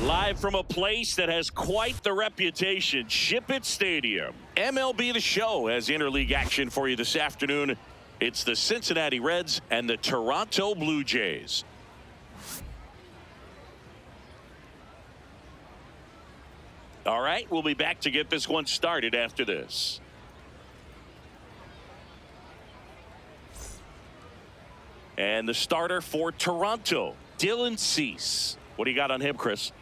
Live from a place that has quite the reputation, Ship It Stadium. MLB The Show has interleague action for you this afternoon. It's the Cincinnati Reds and the Toronto Blue Jays. All right, we'll be back to get this one started after this. And the starter for Toronto, Dylan Cease. What do you got on him, Chris?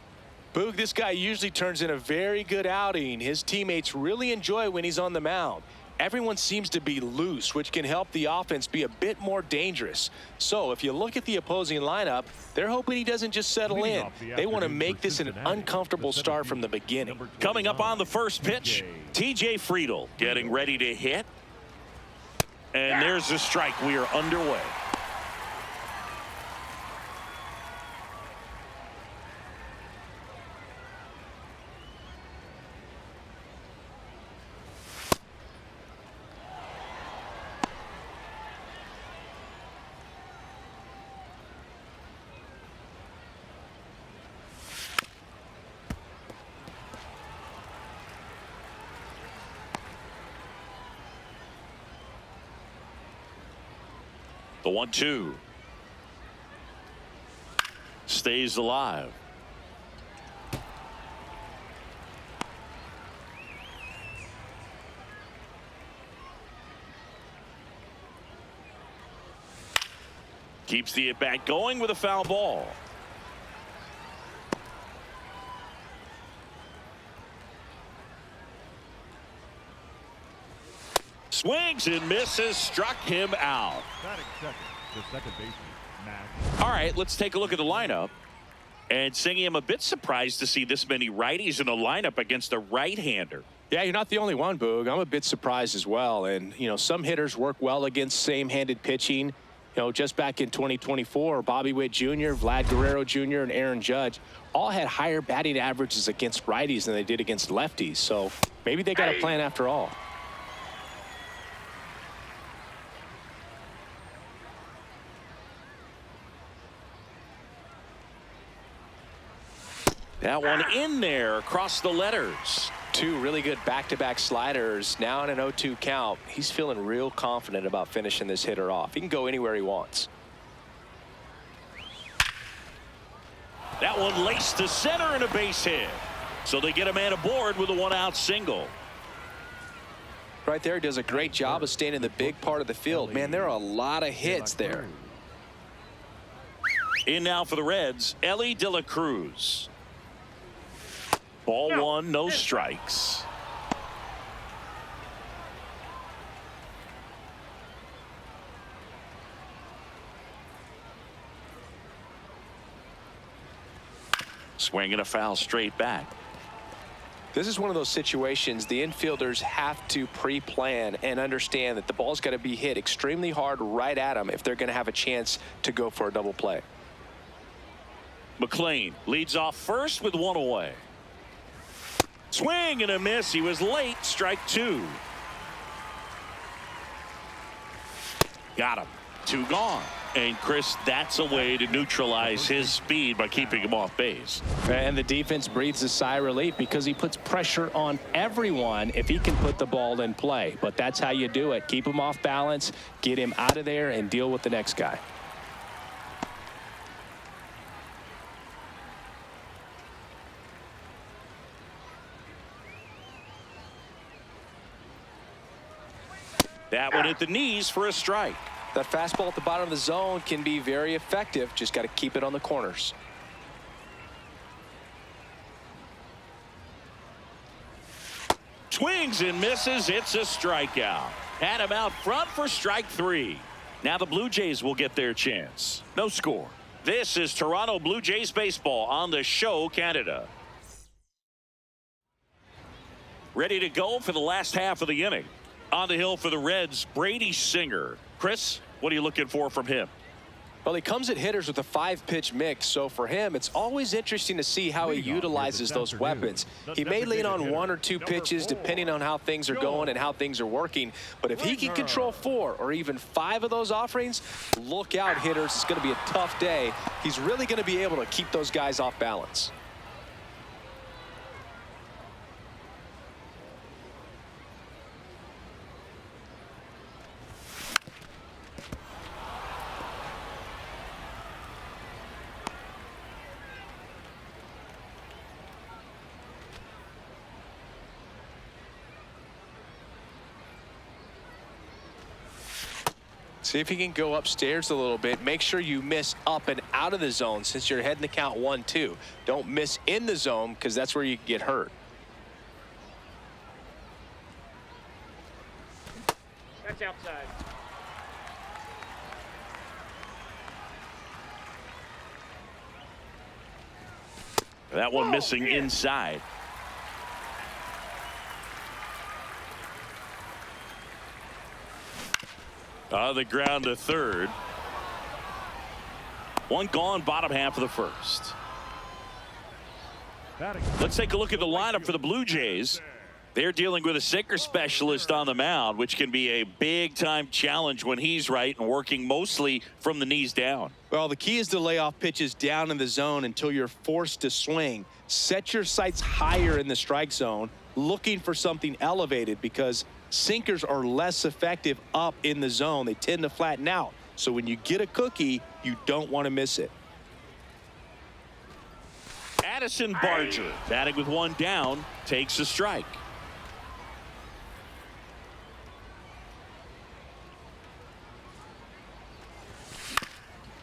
Boog, this guy usually turns in a very good outing. His teammates really enjoy when he's on the mound. Everyone seems to be loose, which can help the offense be a bit more dangerous. So if you look at the opposing lineup, they're hoping he doesn't just settle in. They want to make this an uncomfortable start from the beginning. Coming up on the first pitch, TJ Friedl getting ready to hit. And there's the strike. We are underway. The 1-2 stays alive. Keeps the at-bat going with a foul ball. Swings and misses, struck him out. All right, let's take a look at the lineup. And Singy, I'm a bit surprised to see this many righties in the lineup against a right-hander. Yeah, you're not the only one, Boog. I'm a bit surprised as well. And, you know, some hitters work well against same-handed pitching. You know, just back in 2024, Bobby Witt Jr., Vlad Guerrero Jr., and Aaron Judge all had higher batting averages against righties than they did against lefties. So maybe they got a plan after all. That one in there across the letters. Two really good back-to-back sliders. Now in an 0-2 count. He's feeling real confident about finishing this hitter off. He can go anywhere he wants. That one laced to center and a base hit. So they get a man aboard with a one-out single. Right there, does a great job of staying in the big part of the field. Man, there are a lot of hits there. In now for the Reds, Elly De La Cruz. Ball one, no strikes. Swinging a foul straight back. This is one of those situations the infielders have to pre-plan and understand that the ball's got to be hit extremely hard right at them if they're going to have a chance to go for a double play. McLean leads off first with one away. Swing and a miss. He was late. Strike two. Got him. Two gone. And Chris, that's a way to neutralize his speed by keeping him off base. And the defense breathes a sigh of relief because he puts pressure on everyone if he can put the ball in play. But that's how you do it. Keep him off balance, get him out of there, and deal with the next guy. That one at the knees for a strike. That fastball at the bottom of the zone can be very effective. Just got to keep it on the corners. Swings and misses. It's a strikeout. Had him out front for strike three. Now the Blue Jays will get their chance. No score. This is Toronto Blue Jays baseball on the Show Canada. Ready to go for the last half of the inning. On the hill for the Reds, Brady Singer. Chris, what are you looking for from him? Well, he comes at hitters with a 5-pitch mix, so for him, it's always interesting to see how he utilizes those weapons. He may lean on 1 or 2 pitches depending on how things are going and how things are working, but if he can control 4 or even 5 of those offerings, look out, hitters. It's going to be a tough day. He's really going to be able to keep those guys off balance. See if he can go upstairs a little bit. Make sure you miss up and out of the zone since you're heading to count 1-2. Don't miss in the zone because that's where you get hurt. That's outside. That one missing inside. On the ground to third. One gone, bottom half of the first. Let's take a look at the lineup for the Blue Jays. They're dealing with a sinker specialist on the mound, which can be a big-time challenge when he's right and working mostly from the knees down. Well, the key is to lay off pitches down in the zone until you're forced to swing. Set your sights higher in the strike zone, looking for something elevated because sinkers are less effective up in the zone. They tend to flatten out. So when you get a cookie, you don't want to miss it. Addison Barger, batting with one down, takes a strike.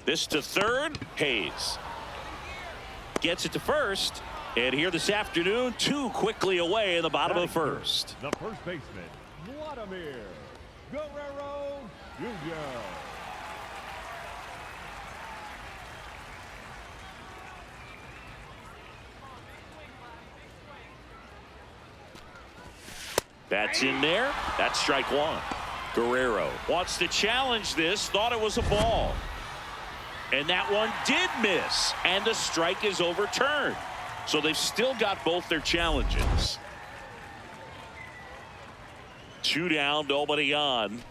This to third. Hayes gets it to first. And here this afternoon, two quickly away in the bottom of the first. The first baseman, Vladimir Guerrero Jr. That's in there. That's strike one. Guerrero wants to challenge this. Thought it was a ball. And that one did miss. And the strike is overturned. So they've still got both their challenges. Two down, nobody on.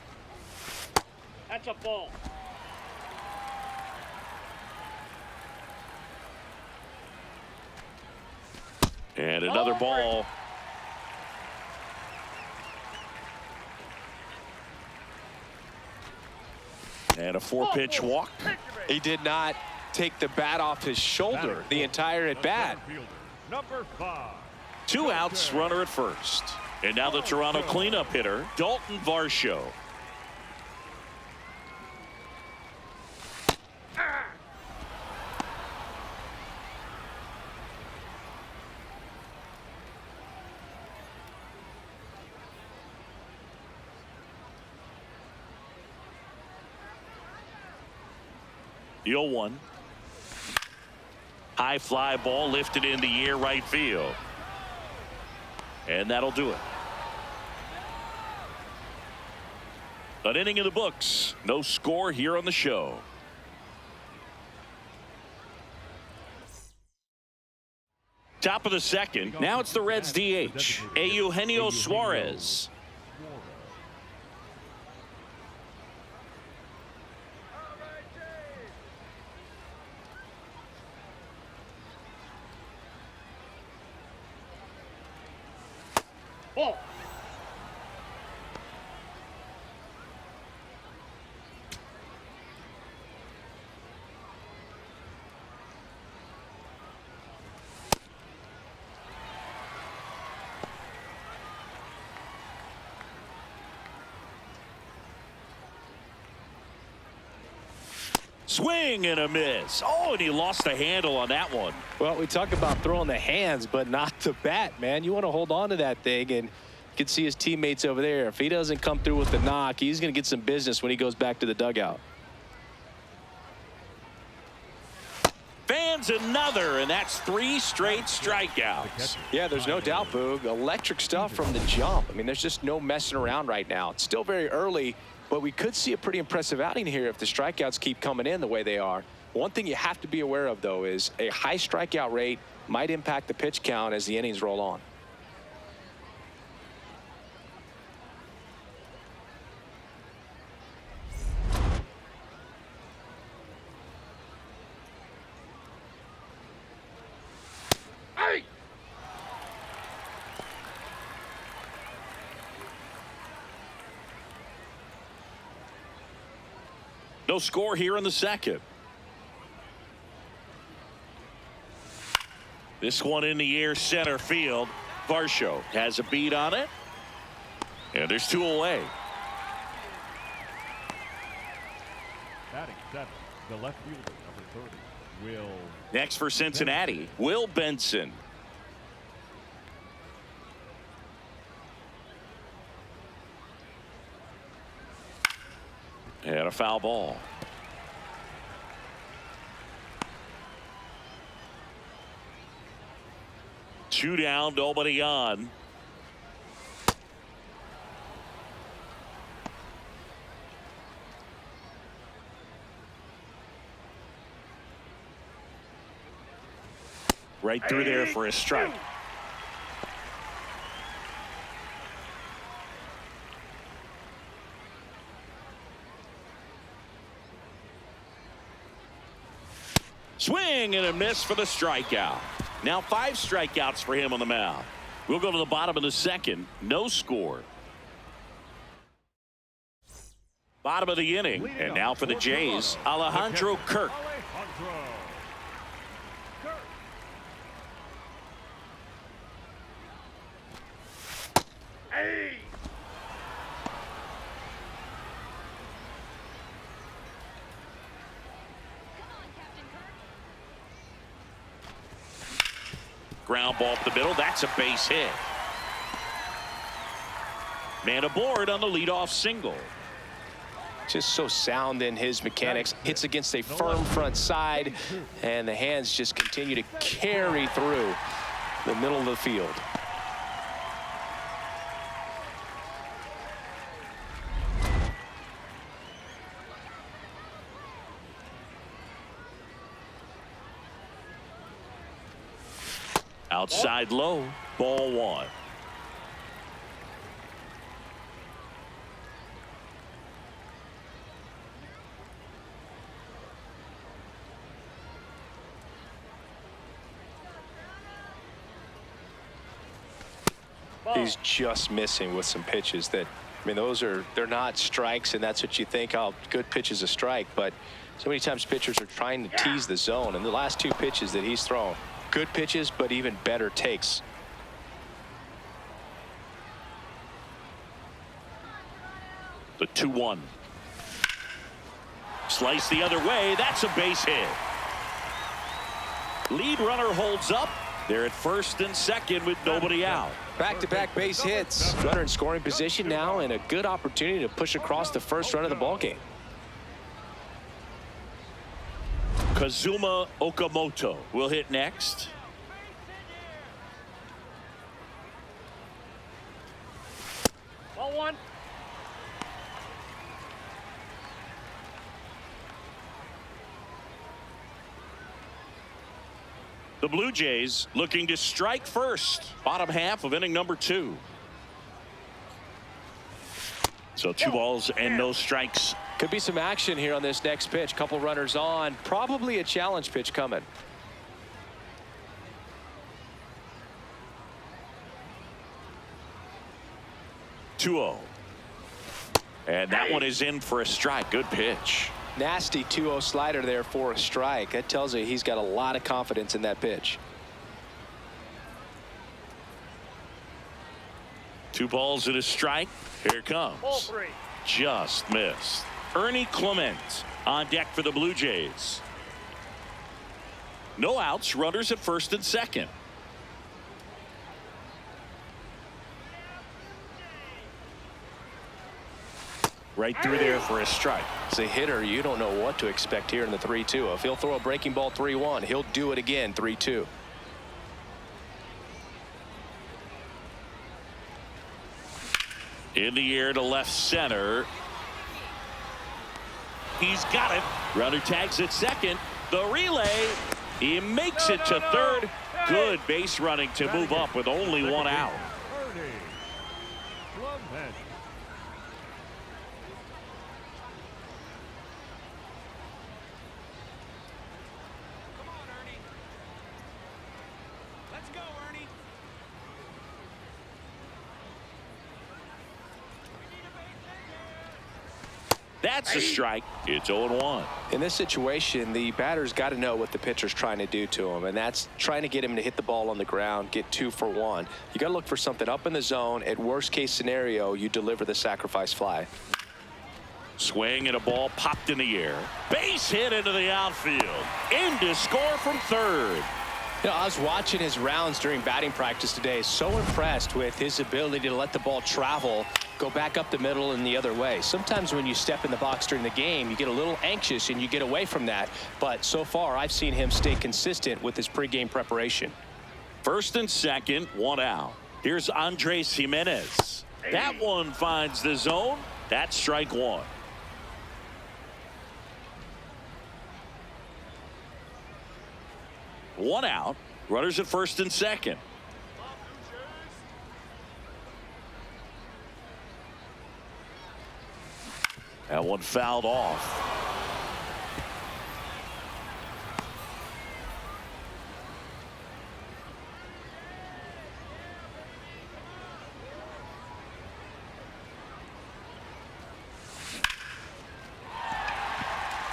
That's a ball. And another ball. And a four-pitch walk. He did not take the bat off his shoulder the entire at bat. Number 5. Two outs, runner at first. And now the Toronto cleanup hitter, Dalton Varsho. The 0-1. High fly ball lifted in the air right field. And that'll do it. An inning in the books. No score here on the show. Top of the second. Now it's the Reds DH, Eugenio Suarez. Ball. Swing and a miss. Oh, and he lost the handle on that one. Well, we talk about throwing the hands, but not the bat, man. You want to hold on to that thing, and you can see his teammates over there. If he doesn't come through with the knock, he's going to get some business when he goes back to the dugout. Fans another, and that's 3 straight strikeouts. Yeah, there's no doubt, Boog. Electric stuff from the jump. I mean, there's just no messing around right now. It's still very early, but we could see a pretty impressive outing here if the strikeouts keep coming in the way they are. One thing you have to be aware of, though, is a high strikeout rate might impact the pitch count as the innings roll on. Hey! No score here in the second. This one in the air center field. Varsho has a beat on it. And there's 2 away. Batting 7, the left fielder, number 30, Will. Next for Cincinnati, Will Benson. And a foul ball. Two down, nobody on. Right through there for a strike. Swing and a miss for the strikeout. Now 5 strikeouts for him on the mound. We'll go to the bottom of the second. No score. Bottom of the inning. And now for the Jays, Alejandro Kirk. Hey! Ground ball up the middle. That's a base hit. Man aboard on the leadoff single. Just so sound in his mechanics. Hits against a firm front side, and the hands just continue to carry through the middle of the field. Outside low, ball 1. He's just missing with some pitches that, I mean, they're not strikes, and that's what you think, oh, good pitch is a strike, but so many times pitchers are trying to tease the zone, and the last 2 pitches that he's thrown, good pitches, but even better takes. The 2-1. Slice the other way. That's a base hit. Lead runner holds up. They're at first and second with nobody out. Back-to-back base hits. Runner in scoring position now, and a good opportunity to push across the first run of the ballgame. Kazuma Okamoto will hit next. Ball 1. The Blue Jays looking to strike first. Bottom half of inning number 2. So 2 balls and no strikes. Could be some action here on this next pitch. Couple runners on. Probably a challenge pitch coming. (2-0). And that one is in for a strike. Good pitch. Nasty 2-0 slider there for a strike. That tells you he's got a lot of confidence in that pitch. 2 balls and a strike. Here it Ball comes. 3. Just missed. Ernie Clement on deck for the Blue Jays. No outs. Runners at first and second. Right through there for a strike. As a hitter, you don't know what to expect here in the 3-2. If he'll throw a breaking ball 3-1, he'll do it again 3-2. In the air to left center. He's got it. Runner tags at second. The relay. He makes it to third. Good base running to move up with only 1 out. That's a strike. It's 0-1. In this situation, the batter's got to know what the pitcher's trying to do to him, and that's trying to get him to hit the ball on the ground, get 2 for 1. You got to look for something up in the zone. At worst case scenario, you deliver the sacrifice fly. Swing and a ball popped in the air. Base hit into the outfield. In to score from third. You know, I was watching his rounds during batting practice today. So impressed with his ability to let the ball travel, go back up the middle and the other way. Sometimes when you step in the box during the game, you get a little anxious and you get away from that. But so far, I've seen him stay consistent with his pregame preparation. First and second, one out. Here's Andres Jimenez. That one finds the zone. That's strike one. One out. Runners at first and second. That one fouled off.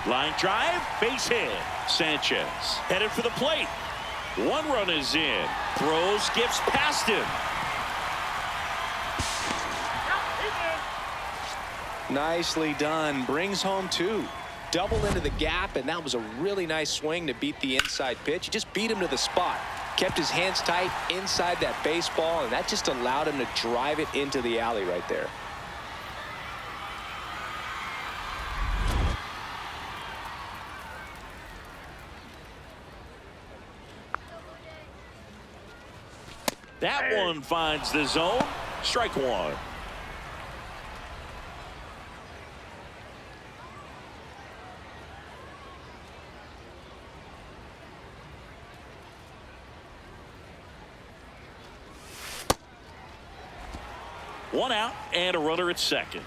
Line drive, base hit. Sanchez headed for the plate. One run is in. Throws, skips past him. Nicely done. Brings home two. Double into the gap, and that was a really nice swing to beat the inside pitch. He just beat him to the spot. Kept his hands tight inside that baseball, and that just allowed him to drive it into the alley right there. That one finds the zone. Strike one. One out and a runner at second.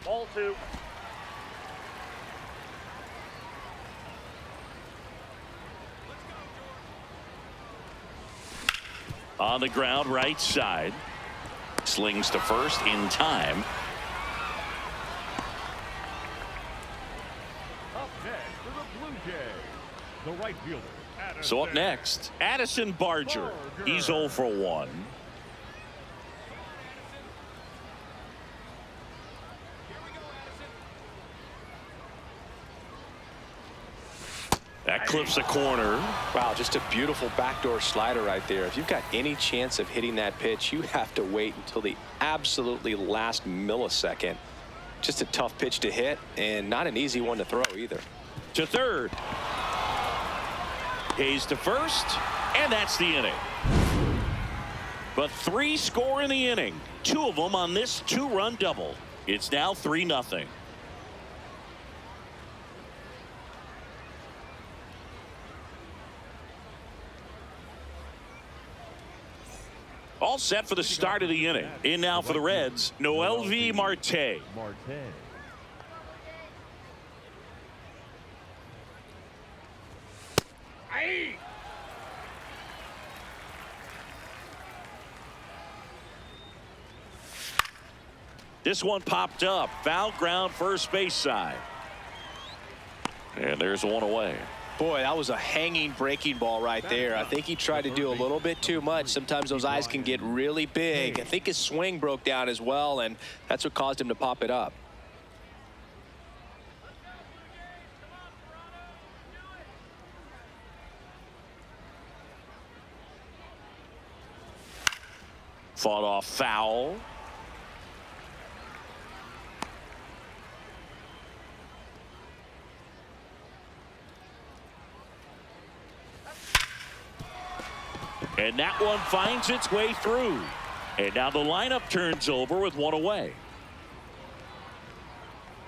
Ball two. On the ground, right side. Slings to first in time. Up next for the Blue Jays, the right fielder. So up next, Addison Barger. He's 0 for 1. That clips a corner. Wow, just a beautiful backdoor slider right there. If you've got any chance of hitting that pitch, you have to wait until the absolutely last millisecond. Just a tough pitch to hit and not an easy one to throw either. To third. Hayes to first, and that's the inning. But 3 score in the inning. 2 of them on this 2-run double. It's now 3-0. All set for the start of the inning. In now for the Reds, Noel V. Marte. This one popped up. Foul ground, first base side. And there's one away. Boy, that was a hanging breaking ball right there. I think he tried to do a little bit too much. Sometimes those eyes can get really big. I think his swing broke down as well, and that's what caused him to pop it up. Fought off foul. And that one finds its way through. And now the lineup turns over with one away.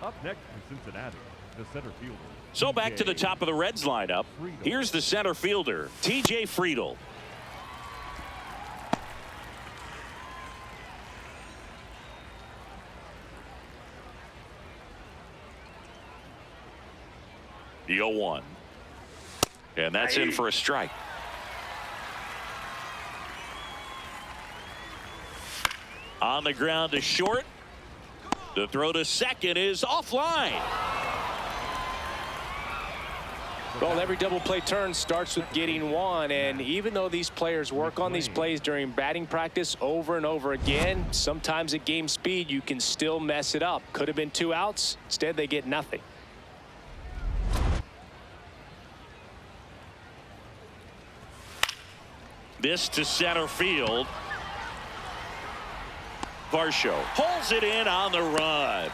Up next for Cincinnati, the center fielder. So back to the top of the Reds lineup. Here's the center fielder, T.J. Friedl. The 0-1. And that's in for a strike. On the ground to short. The throw to second is offline. Well, every double play turn starts with getting one, and even though these players work on these plays during batting practice over and over again, sometimes at game speed you can still mess it up. Could have been 2 outs. Instead, they get nothing. This to center field. Varsho pulls it in on the run.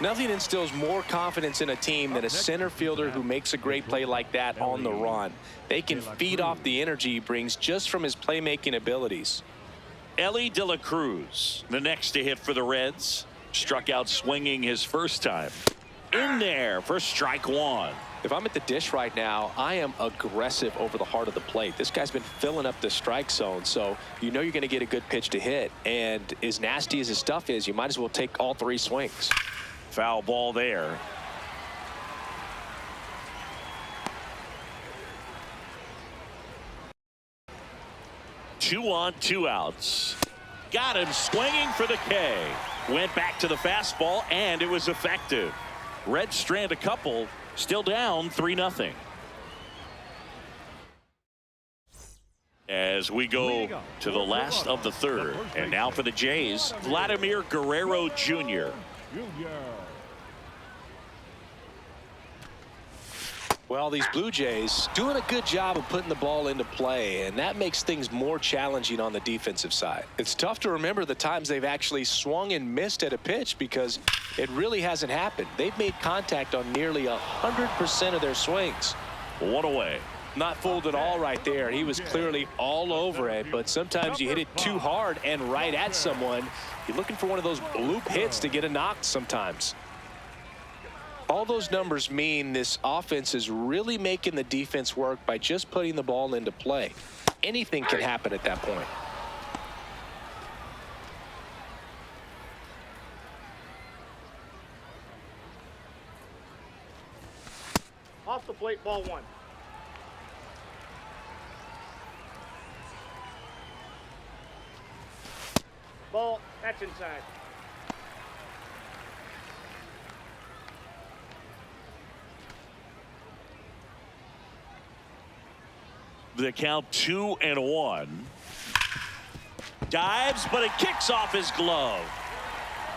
Nothing instills more confidence in a team than a center fielder who makes a great play like that on the run. They can feed off the energy he brings just from his playmaking abilities. Ellie De La Cruz, the next to hit for the Reds. Struck out swinging his first time. In there for strike 1. If I'm at the dish right now, I am aggressive over the heart of the plate. This guy's been filling up the strike zone, so you know you're going to get a good pitch to hit. And as nasty as his stuff is, you might as well take all 3 swings. Foul ball there. Two on, 2 outs. Got him swinging for the K. Went back to the fastball, and it was effective. Reds strand a couple, still down 3-0. As we go to the last of the third, and now for the Jays, Vladimir Guerrero Jr. Well, these Blue Jays doing a good job of putting the ball into play, and that makes things more challenging on the defensive side. It's tough to remember the times they've actually swung and missed at a pitch because it really hasn't happened. They've made contact on nearly 100% of their swings. 1 away. Not fooled at all right there. He was clearly all over it, but sometimes you hit it too hard and right at someone. You're looking for one of those bloop hits to get a knock sometimes. All those numbers mean this offense is really making the defense work by just putting the ball into play. Anything can happen at that point. Off the plate, ball 1. Ball, that's inside. The count 2-1. Dives, but it kicks off his glove.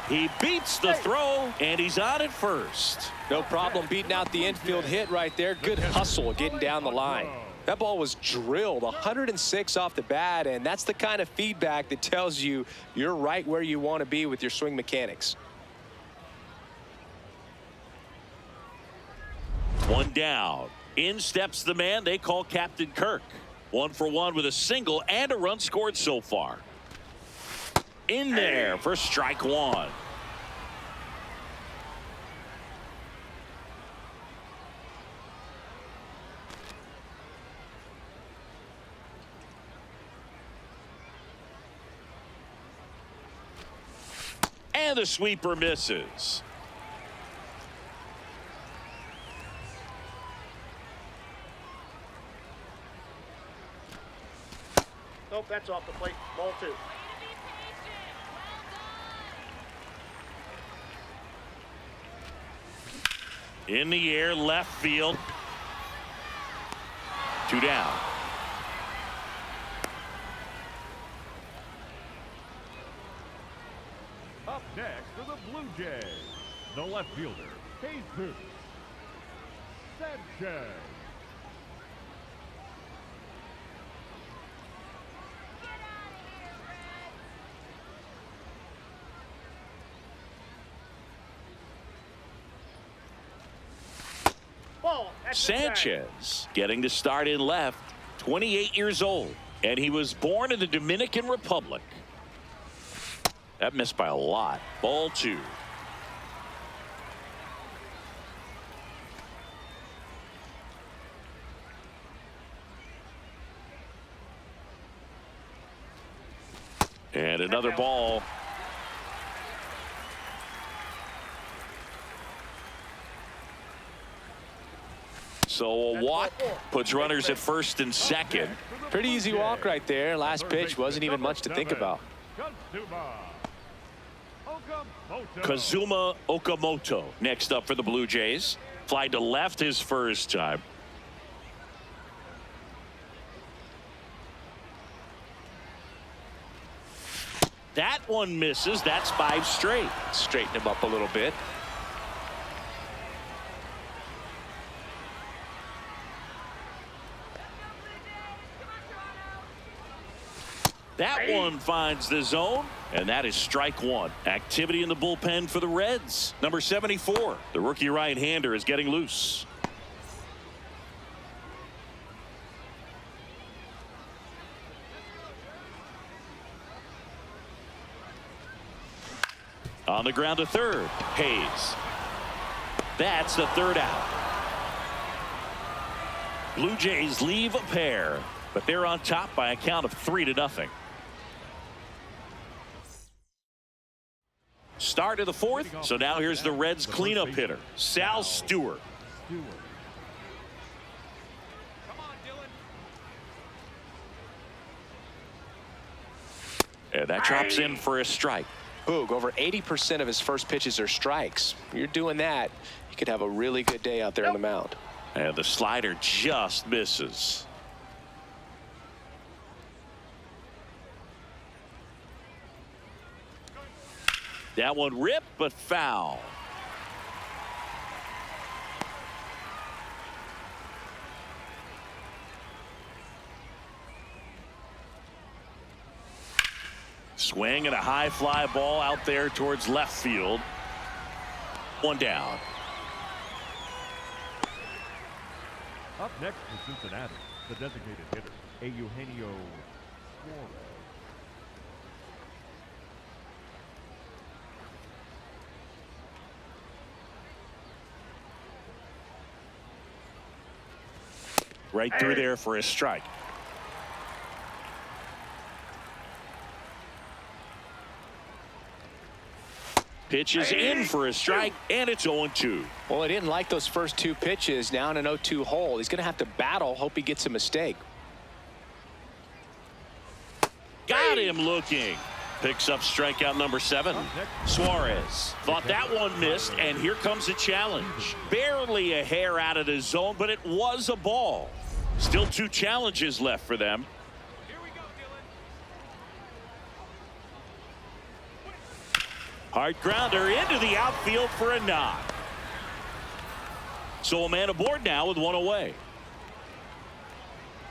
He beats the throw, and he's on at first. No problem beating out the infield hit right there. Good hustle getting down the line. That ball was drilled 106 off the bat, and that's the kind of feedback that tells you you're right where you want to be with your swing mechanics. 1 down. In steps the man they call Captain Kirk. 1 for 1 with a single and a run scored so far. In there for strike 1. And the sweeper misses. Nope, that's off the plate. Ball 2. In the air, left field. 2 down. Up next for the Blue Jays, the left fielder, Jesus Sanchez. Ball, that's inside. Sanchez getting to start in left, 28 years old, and he was born in the Dominican Republic. That missed by a lot. Ball 2. And another ball. So a walk puts runners at first and second. Pretty easy walk right there. Last pitch wasn't even much to think about. Kazuma Okamoto next up for the Blue Jays. Fly to left his first time. That one misses. That's 5 straight. Straighten him up a little bit. That one finds the zone, and that is strike 1. Activity in the bullpen for the Reds. Number 74, the rookie right-hander, is getting loose. On the ground to third, Hayes. That's the 3rd out. Blue Jays leave a pair, but they're on top by a count of 3-0. Start of the 4th, so now here's the Reds cleanup hitter, Sal Stewart. And that drops in for a strike. Boog, over 80% of his first pitches are strikes. You're doing that, you could have a really good day out there on the mound. And the slider just misses. That one ripped, but foul. Swing and a high fly ball out there towards left field. 1 down. Up next for Cincinnati, the designated hitter, Eugenio Suarez. Right through there for a strike. Pitch is in for a strike, and it's 0-2. Well, he didn't like those first 2 pitches. Now in an 0-2 hole, he's going to have to battle. Hope he gets a mistake. Got him looking. Picks up strikeout number 7. Suarez thought that one missed, and here comes a challenge. Barely a hair out of the zone, but it was a ball. Still 2 challenges left for them. Hard grounder into the outfield for a knock. So a man aboard now with 1 away.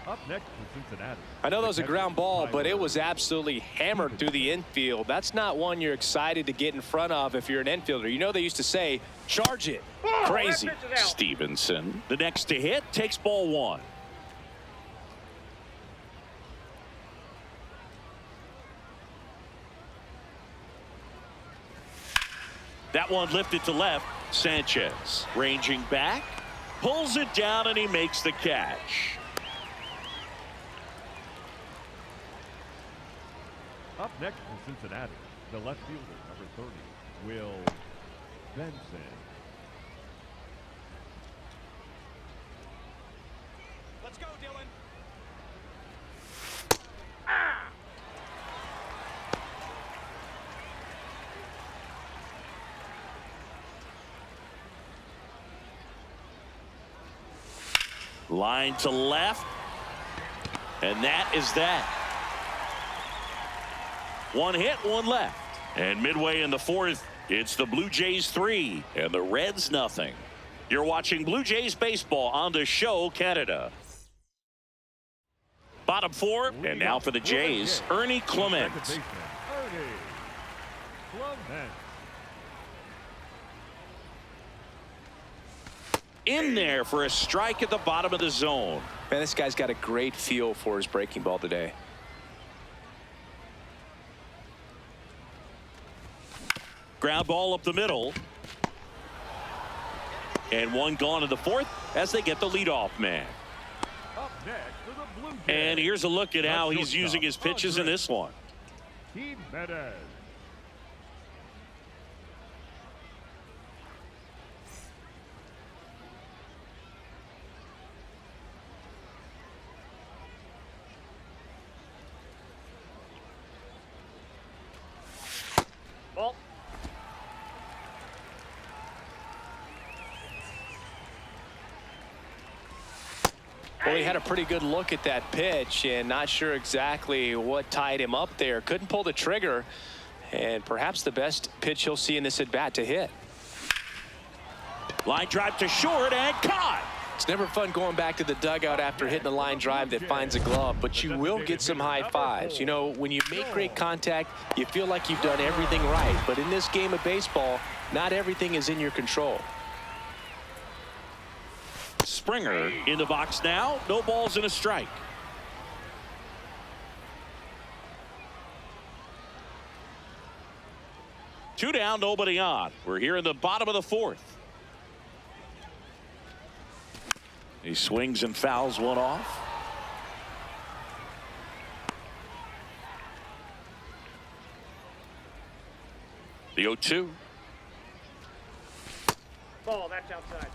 Up next for Cincinnati. I know that was a ground ball, but it was absolutely hammered through the infield. That's not one you're excited to get in front of if you're an infielder. You know they used to say, charge it. Crazy. Stevenson, the next to hit, takes ball 1. That one lifted to left. Sanchez ranging back, pulls it down, and he makes the catch. Up next for Cincinnati, the left fielder, number 30, Will Benson. Let's go, Dylan. Line to left, and that is that. 1 hit, 1 left. And midway in the 4th, it's the Blue Jays 3 and the Reds nothing. You're watching Blue Jays baseball on the show Canada. Bottom 4, and now for the Jays, Ernie Clement. Ernie Clement. In there for a strike at the bottom of the zone. Man, this guy's got a great feel for his breaking ball today. Ground ball up the middle. And 1 gone in the 4th as they get the leadoff man. Up next for the Blue Jays. And here's a look at how he's using his pitches in this one. Jimenez. Ball. Well, he had a pretty good look at that pitch and not sure exactly what tied him up there. Couldn't pull the trigger. And perhaps the best pitch he'll see in this at-bat to hit. Line drive to short and caught. It's never fun going back to the dugout after hitting a line drive that finds a glove, but you will get some high fives. You know, when you make great contact, you feel like you've done everything right. But in this game of baseball, not everything is in your control. Springer in the box now. No balls and a strike. Two down, nobody on. We're here in the bottom of the fourth. He swings and fouls one off. The 0-2. Ball, that's outside.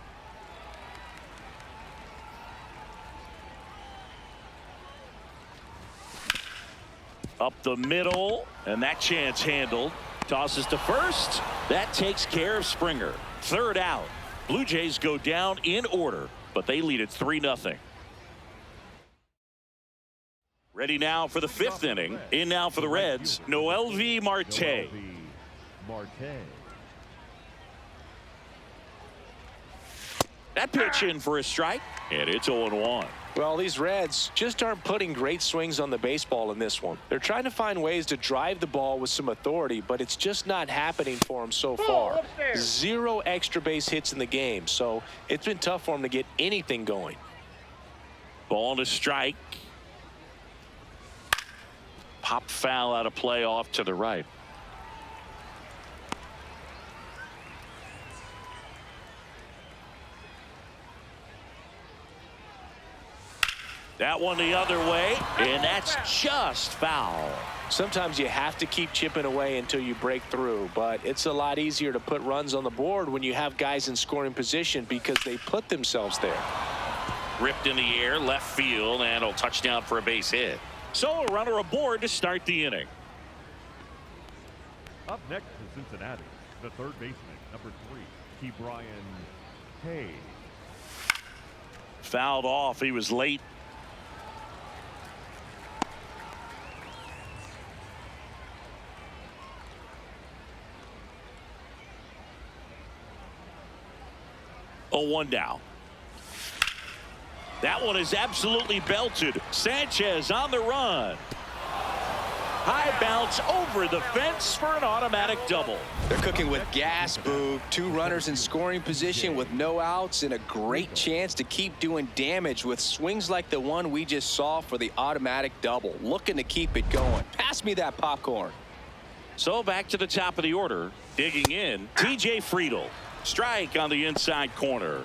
Up the middle, and that chance handled. Tosses to first. That takes care of Springer. Third out. Blue Jays go down in order, but they lead it 3-0. Ready now for the fifth inning. In now for the Reds, LR3G37. Marte. That pitch in for a strike, and it's 0-1. Well, these Reds just aren't putting great swings on the baseball in this one. They're trying to find ways to drive the ball with some authority, but it's just not happening for them so far. Zero extra base hits in the game, so it's been tough for them to get anything going. Ball to strike. Pop foul out of play off to the right. That one the other way, and that's just foul. Sometimes you have to keep chipping away until you break through, but it's a lot easier to put runs on the board when you have guys in scoring position because they put themselves there. Ripped in the air, left field, and a touchdown for a base hit. So a runner aboard to start the inning. Up next to Cincinnati, the third baseman, number 3, Brian Hayes. Fouled off. He was late. Oh, 1 down. That one is absolutely belted. Sanchez on the run. High bounce over the fence for an automatic double. They're cooking with gas, Boog. 2 runners in scoring position with no outs and a great chance to keep doing damage with swings like the one we just saw for the automatic double. Looking to keep it going. Pass me that popcorn. So back to the top of the order. Digging in, TJ Friedl. Strike on the inside corner.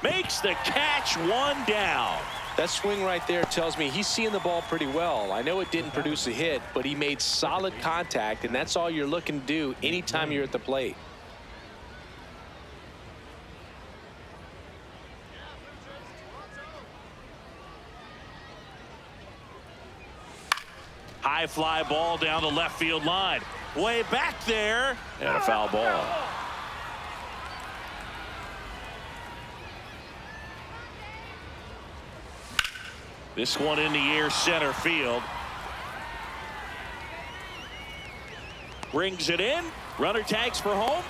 Makes the catch, 1 down. That swing right there tells me he's seeing the ball pretty well. I know it didn't produce a hit, but he made solid contact, and that's all you're looking to do anytime you're at the plate. High fly ball down the left field line. Way back there, and a foul ball. This one in the air, center field. Brings it in. Runner tags for home.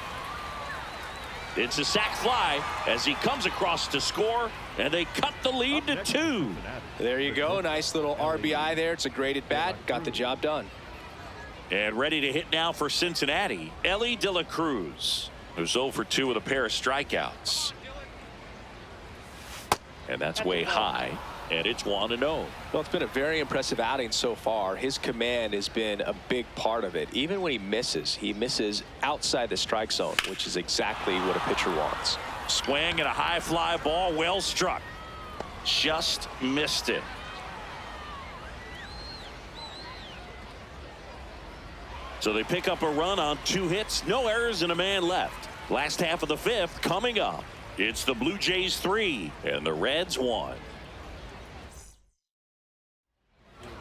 It's a sac fly as he comes across to score, and they cut the lead to 2. There you go. Nice little RBI there. It's a great at bat. Got the job done. And ready to hit now for Cincinnati, Elly De La Cruz, who's 0 for 2 with a pair of strikeouts. And that's way high. And it's 1-0. Well, it's been a very impressive outing so far. His command has been a big part of it. Even when he misses outside the strike zone, which is exactly what a pitcher wants. Swing and a high fly ball, well struck. Just missed it. So they pick up a run on 2 hits, no errors, and a man left. Last half of the 5th coming up. It's the Blue Jays 3 and the Reds 1.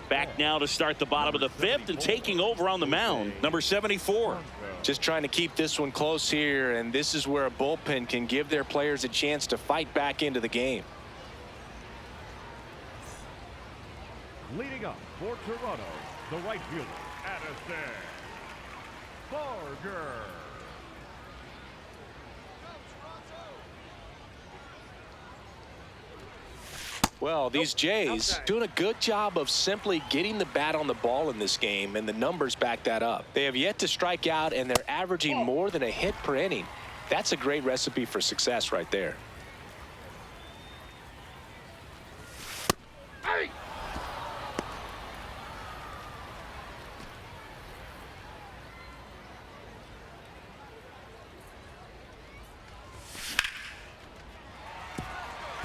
Back now to start the bottom of the 5th and taking over on the mound, number 74. Just trying to keep this one close here, and this is where a bullpen can give their players a chance to fight back into the game. Leading up for Toronto, the right fielder, Addison Barger. Well, these Jays doing a good job of simply getting the bat on the ball in this game, and the numbers back that up. They have yet to strike out, and they're averaging more than a hit per inning. That's a great recipe for success right there. Hey!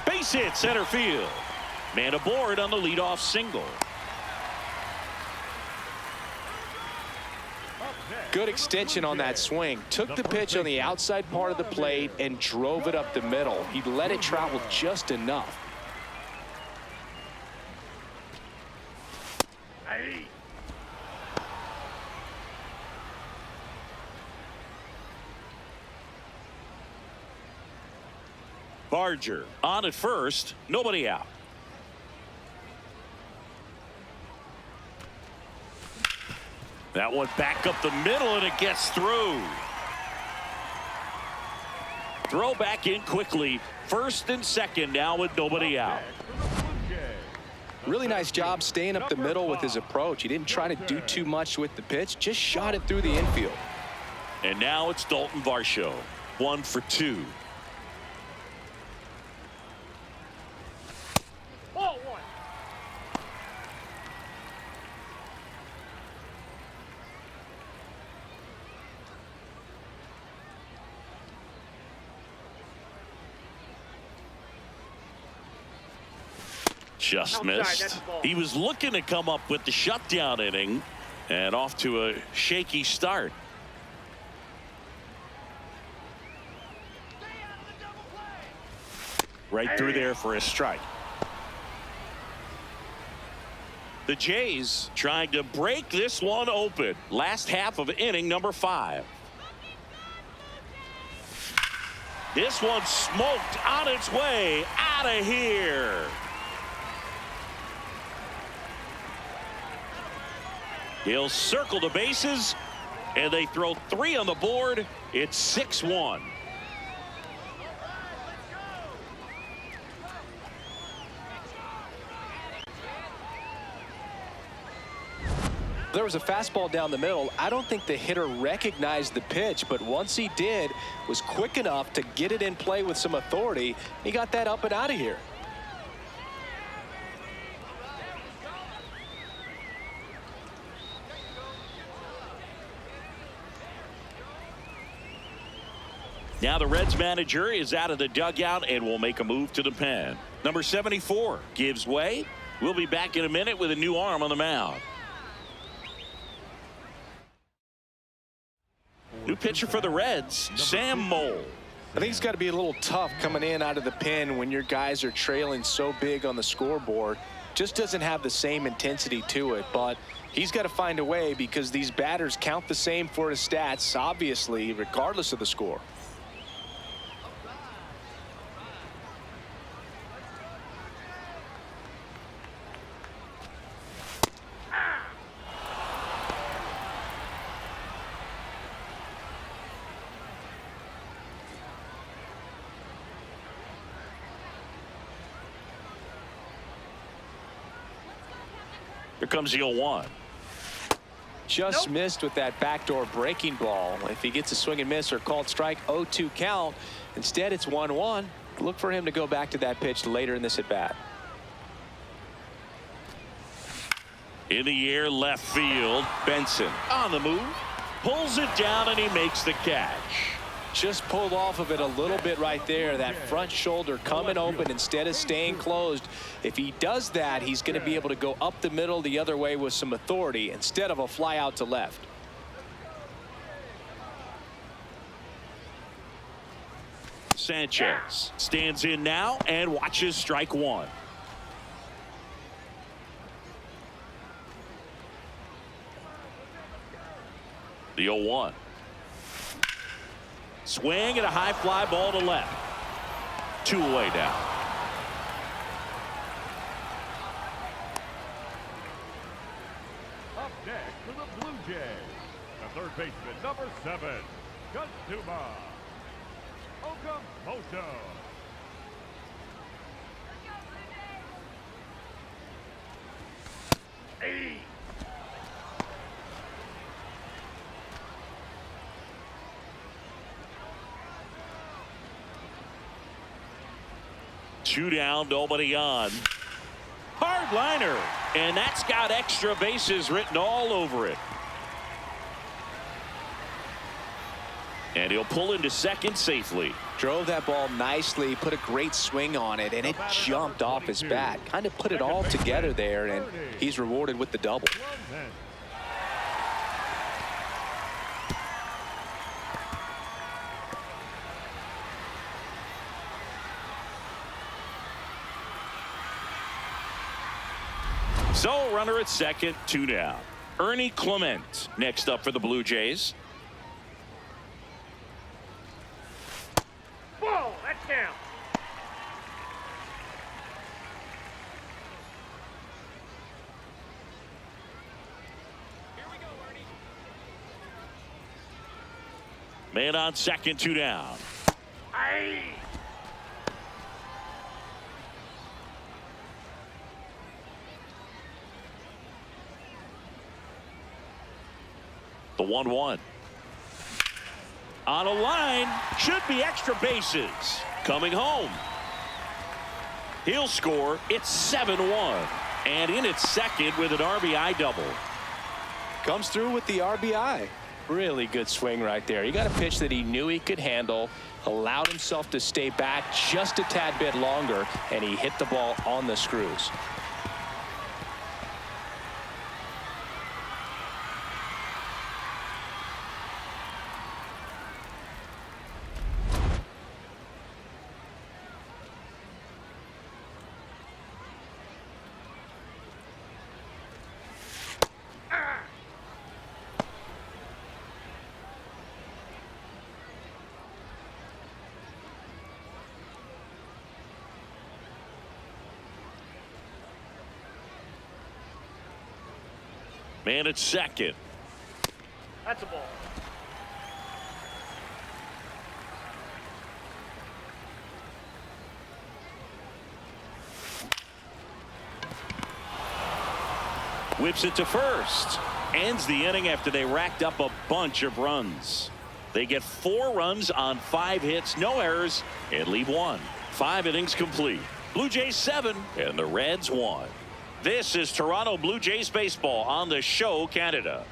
Base hit center field. Man aboard on the leadoff single. Good extension on that swing. Took the pitch on the outside part of the plate and drove it up the middle. He let it travel just enough. Hey! Barger on at first. Nobody out. That one back up the middle, and it gets through. Throw back in quickly. First and second now with nobody out. Really nice job staying up the middle with his approach. He didn't try to do too much with the pitch, just shot it through the infield. And now it's Dalton Varsho. 1 for 2. Ball one. Just Outside, missed. that's a ball. He was looking to come up with the shutdown inning, and off to a shaky start. Right through there for a strike. The Jays trying to break this one open. Last half of inning number 5. This one smoked on its way out of here. He'll circle the bases, and they throw 3 on the board. It's 6-1. There was a fastball down the middle. I don't think the hitter recognized the pitch, but once he did, was quick enough to get it in play with some authority. He got that up and out of here. Now the Reds manager is out of the dugout and will make a move to the pen. Number 74 gives way. We'll be back in a minute with a new arm on the mound. New pitcher for the Reds, Sam Mole. I think it's got to be a little tough coming in out of the pen when your guys are trailing so big on the scoreboard. Just doesn't have the same intensity to it, but he's got to find a way because these batters count the same for his stats, obviously, regardless of the score. Here comes the 0-1. Just missed with that backdoor breaking ball. If he gets a swing and miss or called strike, 0-2 count. Instead, it's 1-1. Look for him to go back to that pitch later in this at bat. In the air, left field. Benson on the move. Pulls it down, and he makes the catch. Just pulled off of it a little bit right there. That front shoulder coming open instead of staying closed. If he does that, he's going to be able to go up the middle the other way with some authority instead of a fly out to left. Sanchez stands in now and watches strike 1. The 0-1. Swing and a high fly ball to left. 2 away now. Up next for the Blue Jays, the third baseman, number 7, Katsuma Okamoto. Hey. Two down, nobody on. Hard liner, and that's got extra bases written all over it. And he'll pull into second safely. Drove that ball nicely, put a great swing on it, and it jumped off his bat. Kind of put it all together there, and he's rewarded with the double. So runner at second, 2 down. Ernie Clement next up for the Blue Jays. Whoa, that's down. Man on second, 2 down. Hey. The 1-1. On a line, should be extra bases. Coming home. He'll score. It's 7-1. And in at second with an RBI double. Comes through with the RBI. Really good swing right there. He got a pitch that he knew he could handle, allowed himself to stay back just a tad bit longer, and he hit the ball on the screws. Man at second. That's a ball. Whips it to first. Ends the inning after they racked up a bunch of runs. They get 4 runs on 5 hits, no errors, and leave 1. 5 innings complete. Blue Jays 7 and the Reds 1. This is Toronto Blue Jays baseball on the Show Canada.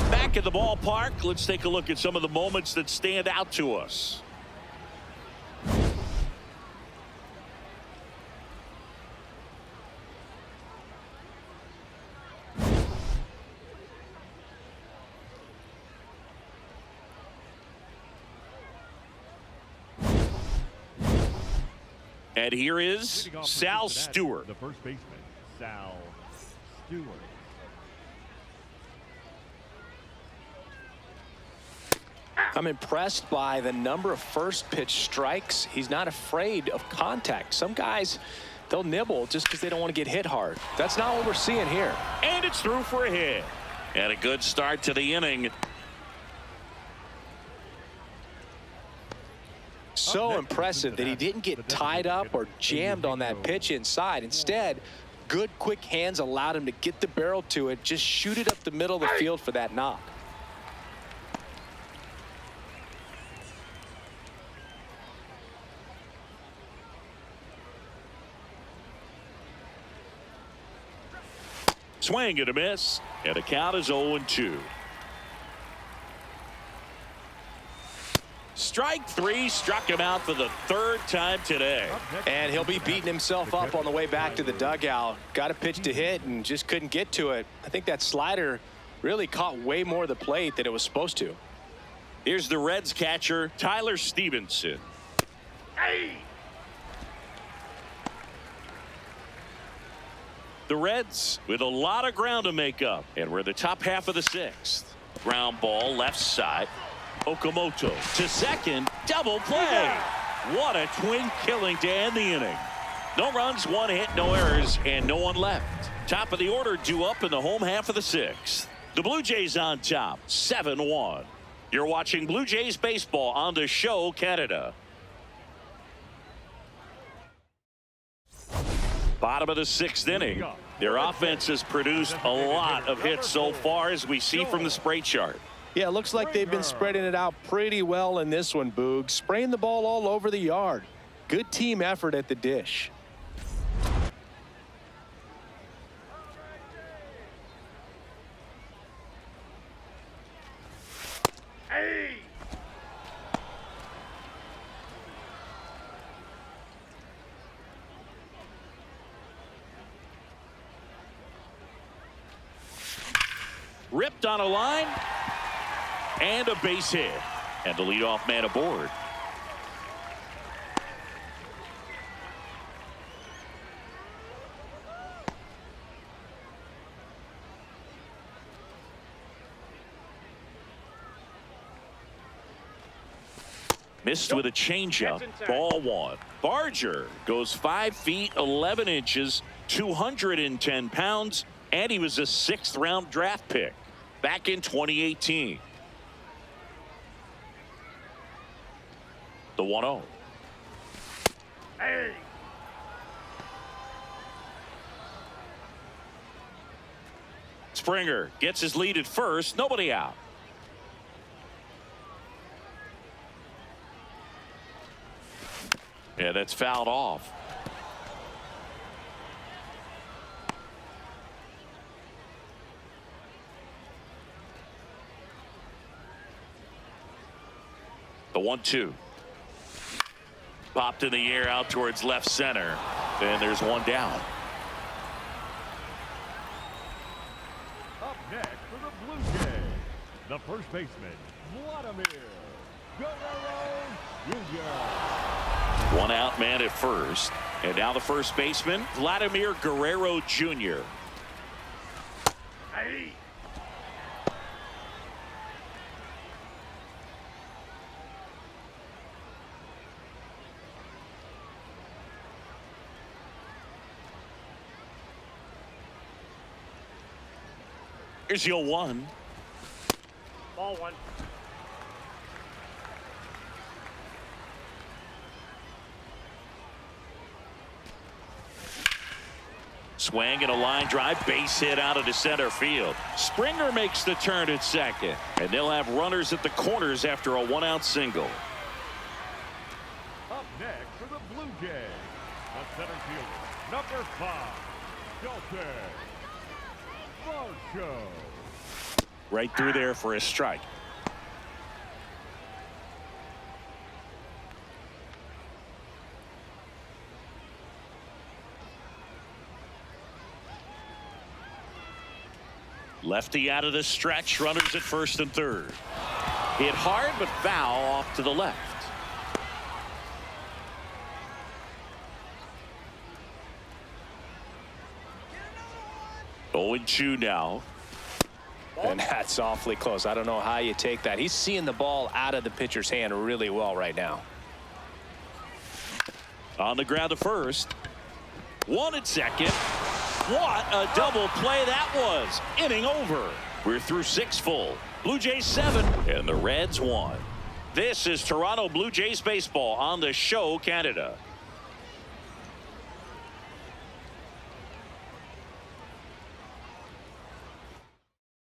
Back at the ballpark, let's take a look at some of the moments that stand out to us. And here is Leading off for Sal Cincinnati, Stewart. the first baseman, Sal Stewart. I'm impressed by the number of first pitch strikes. He's not afraid of contact. Some guys, they'll nibble just because they don't want to get hit hard. That's not what we're seeing here. And it's through for a hit. And a good start to the inning. So impressive that he didn't get tied up or jammed on that pitch inside. Instead, good quick hands allowed him to get the barrel to it, just shoot it up the middle of the field for that knock. Swing and a miss. And the count is 0-2. Strike 3 struck him out for the 3rd time today. And he'll be beating himself up on the way back to the dugout. Got a pitch to hit and just couldn't get to it. I think that slider really caught way more of the plate than it was supposed to. Here's the Reds catcher, Tyler Stevenson. Hey. The Reds with a lot of ground to make up. And we're the top half of the 6th. Ground ball left side. Okamoto to second. Double play. What a twin killing to end the inning. No runs, one hit, no errors, and no one left. Top of the order due up in the home half of the sixth. The Blue Jays on top, 7-1. You're watching Blue Jays baseball on the show, Canada. Bottom of the sixth inning. Their offense has produced a lot of hits so far, as we see from the spray chart. Yeah, looks like they've been spreading it out pretty well in this one, Boog. Spraying the ball all over the yard. Good team effort at the dish. Hey! Ripped on a line. And a base hit. And the leadoff man aboard. Missed with a changeup. Ball one. Barger goes 5 feet 11 inches, 210 pounds, and he was a 6th round draft pick back in 2018. The 1-0. Hey! Springer gets his lead at first. Nobody out. Yeah, that's fouled off. The 1-2. Popped in the air out towards left center. And there's one down. Up next for the Blue Jays, the first baseman, Vladimir Guerrero Jr. One out man at first. And now the first baseman, Vladimir Guerrero Jr. Hey! Here's your 1. Ball one. Swing and a line drive, base hit out of the center field. Springer makes the turn at second, and they'll have runners at the corners after a 1-out single. Up next for the Blue Jays, the center fielder, number 5, Dalton Varsho. Right through there for a strike. Lefty out of the stretch, runners at first and third. Hit hard but foul off to the left. Oh, 0-2 now. And that's awfully close. I don't know how you take that. He's seeing the ball out of the pitcher's hand really well right now. On the ground to first. One at second. What a double play that was. Inning over. We're through 6 full. Blue Jays 7 and the Reds 1. This is Toronto Blue Jays baseball on the show, Canada.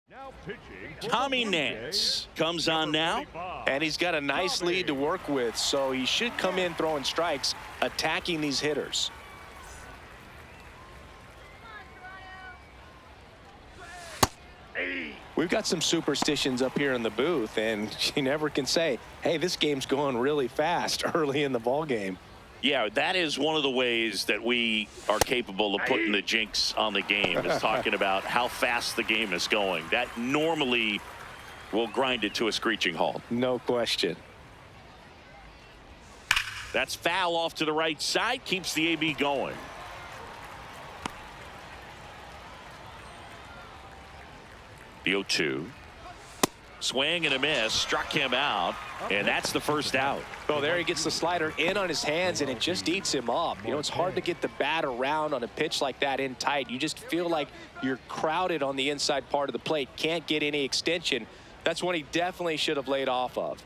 Now pitching for Tommy the Blue Nance Jays, comes on number now. 25. And he's got a nice Tommy. lead to work with, so he should come in throwing strikes, attacking these hitters. Hey! We've got some superstitions up here in the booth, and you never can say, hey, this game's going really fast early in the ball game. Yeah, that is one of the ways that we are capable of putting the jinx on the game, is talking about how fast the game is going. That normally will grind it to a screeching halt. No question. That's foul off to the right side, keeps the AB going. The 0-2. Swing and a miss, struck him out, and that's the first out. Oh, there he gets the slider in on his hands, and it just eats him up. You know, it's hard to get the bat around on a pitch like that in tight. You just feel like you're crowded on the inside part of the plate. Can't get any extension. That's one he definitely should have laid off of.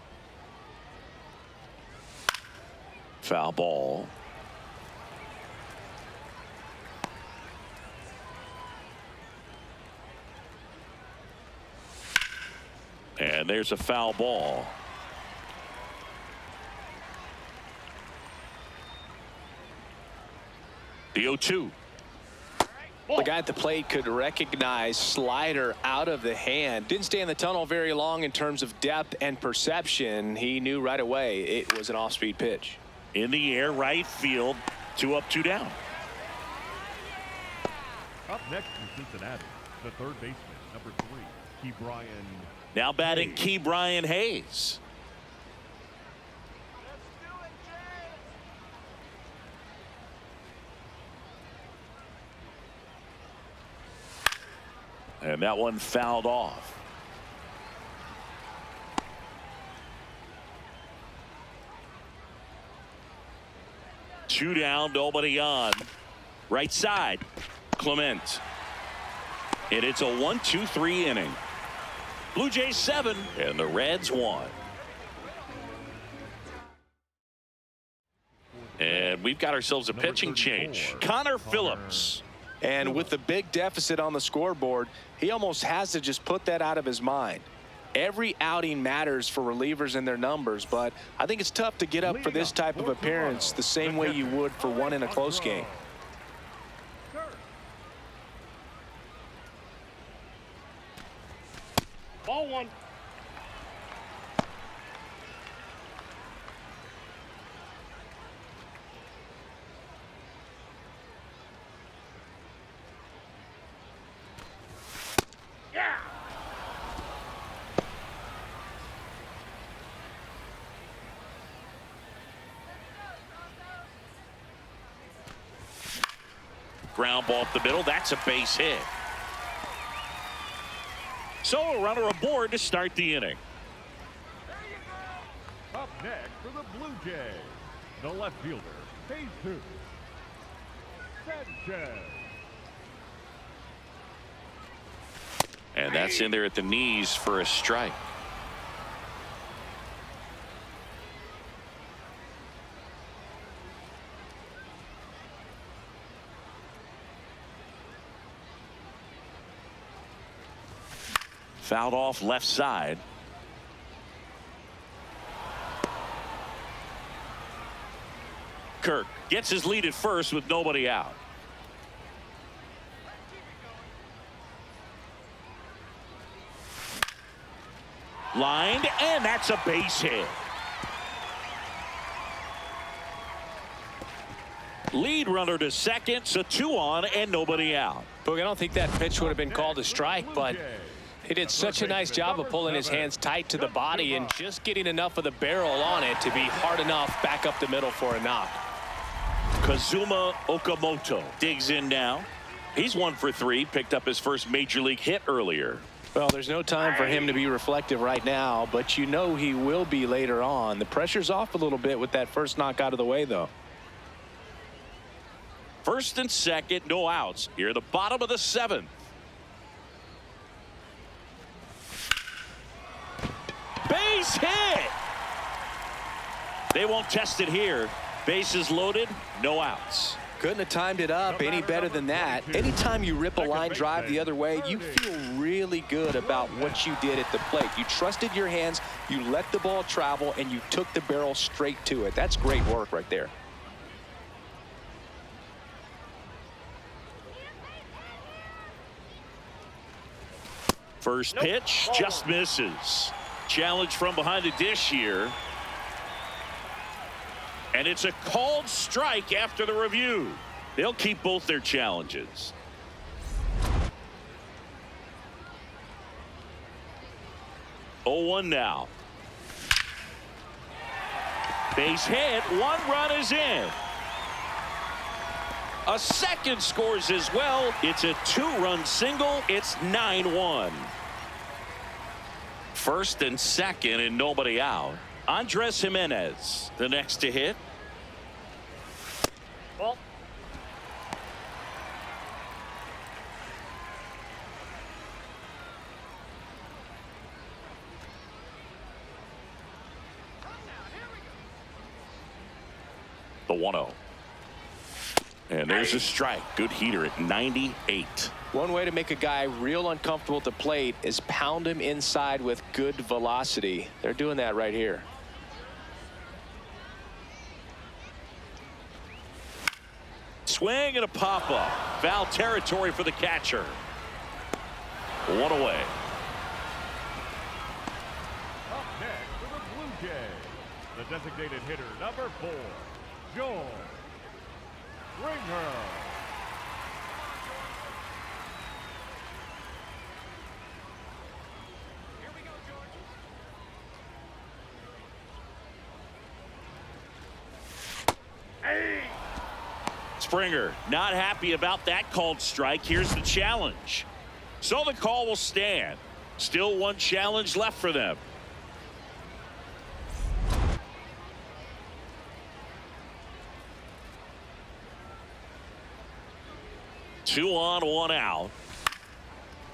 Foul ball. And there's a foul ball. The 0-2. The guy at the plate could recognize slider out of the hand. Didn't stay in the tunnel very long in terms of depth and perception. He knew right away it was an off-speed pitch. In the air, right field. 2 up, 2 down. Up next from Cincinnati, the third baseman, number 3, Key Brian. Now batting Key Brian Hayes. And that one fouled off. Two down, nobody on. Right side, Clement. And it's a 1-2-3 inning. Blue Jays 7 and the Reds 1. And we've got ourselves a pitching change. Connor Phillips. And with the big deficit on the scoreboard, he almost has to just put that out of his mind. Every outing matters for relievers and their numbers, but I think it's tough to get up for this type of appearance the same way you would for one in a close game. Ball 1. Yeah. Ground ball up the middle. That's a base hit. So a runner aboard to start the inning. Up next for the Blue Jays, the left fielder, Jesus Sanchez. And that's in there at the knees for a strike. Fouled off left side. Kirk gets his lead at first with nobody out. Lined, and that's a base hit. Lead runner to second, so 2 on and nobody out. Boog, I don't think that pitch would have been called a strike, but he did such a nice job of pulling his hands tight to the body and just getting enough of the barrel on it to be hard enough back up the middle for a knock. Kazuma Okamoto digs in now. He's 1 for 3, picked up his first major league hit earlier. Well, there's no time for him to be reflective right now, but you know he will be later on. The pressure's off a little bit with that first knock out of the way, though. First and second, no outs. Here, the bottom of the 7th. Base hit. They won't test it here. Bases loaded, no outs. Couldn't have timed it up any better than that. Anytime you rip a line drive the other way, you feel really good about what you did at the plate. You trusted your hands, you let the ball travel, and you took the barrel straight to it. That's great work right there. First pitch just misses. Challenge from behind the dish here. And it's a called strike after the review. They'll keep both their challenges. Oh, 1 now. Base hit. 1 run is in. A second scores as well. It's a 2-run single. It's 9-1. First and second and nobody out. Andres Jimenez, the next to hit. Ball. The 1-0. And there's a strike. Good heater at 98. One way to make a guy real uncomfortable at the plate is pound him inside with good velocity. They're doing that right here. Swing and a pop-up. Foul territory for the catcher. One away. Up next for the Blue Jays, the designated hitter, number 4, George Springer. Springer not happy about that called strike. Here's the challenge. So the call will stand. Still one challenge left for them. Two on, one out.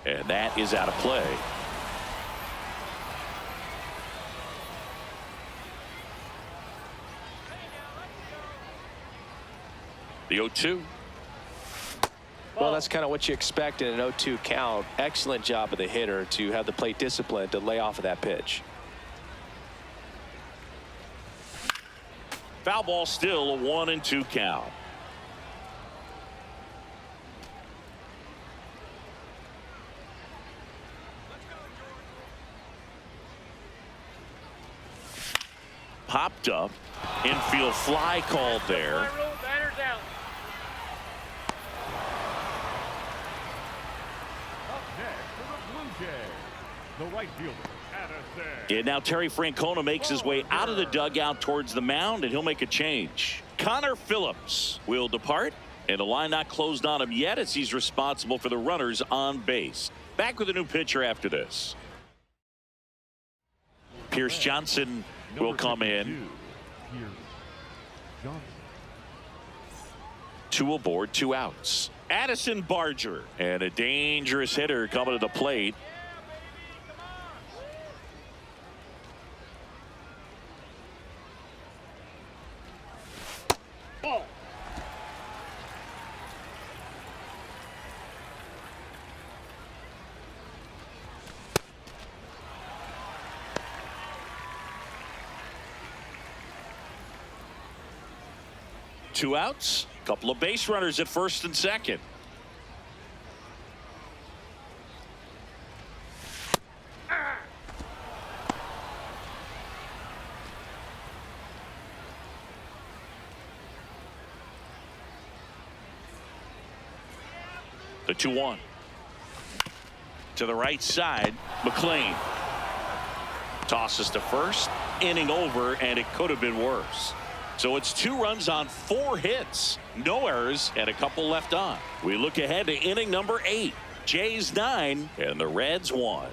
And that is out of play. The 0-2. Well, that's kind of what you expect in an 0-2 count. Excellent job of the hitter to have the plate discipline to lay off of that pitch. Foul ball, still a 1-2 count. Popped up. Infield fly called there. Batter's out. Up next for the Blue Jays, the right fielder, Addison. And now Terry Francona makes his way out of the dugout towards the mound, and he'll make a change. Connor Phillips will depart, and the line not closed on him yet as he's responsible for the runners on base. Back with a new pitcher after this. Pierce Johnson will come in. Pierce Johnson. 2 aboard, 2 outs. Addison Barger, and a dangerous hitter coming to the plate. Ball. Two outs, couple of base runners at first and second. The 2-1 to the right side. McLean tosses to first. Inning over, and it could have been worse. So it's 2 runs on 4 hits, no errors, and a couple left on. We look ahead to inning number 8. Jays 9 and the Reds 1.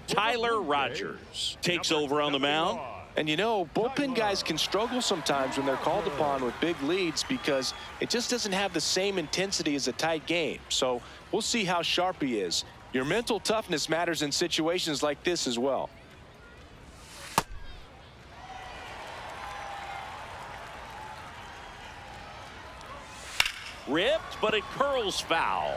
Tyler Rogers takes over on the mound. And you know, bullpen guys can struggle sometimes when they're called upon with big leads because it just doesn't have the same intensity as a tight game. So we'll see how sharp he is. Your mental toughness matters in situations like this as well. Ripped, but it curls foul.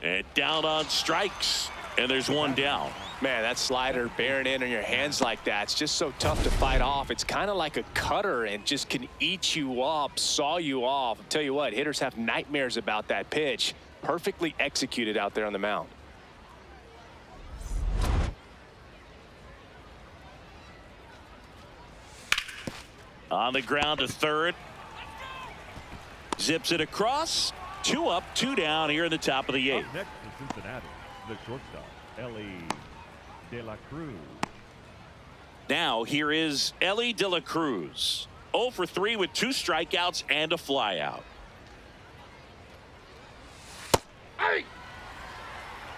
And down on strikes, and there's 1 down. Man, that slider bearing in on your hands like that, it's just so tough to fight off. It's kind of like a cutter and just can eat you up, saw you off. I'll tell you what, hitters have nightmares about that pitch. Perfectly executed out there on the mound. On the ground to third. Zips it across. 2 up, 2 down here in the top of the 8th. Up next to Cincinnati, the shortstop, Ellie De La Cruz. Now here is Ellie De La Cruz. 0 for 3 with 2 strikeouts and a flyout. Hey!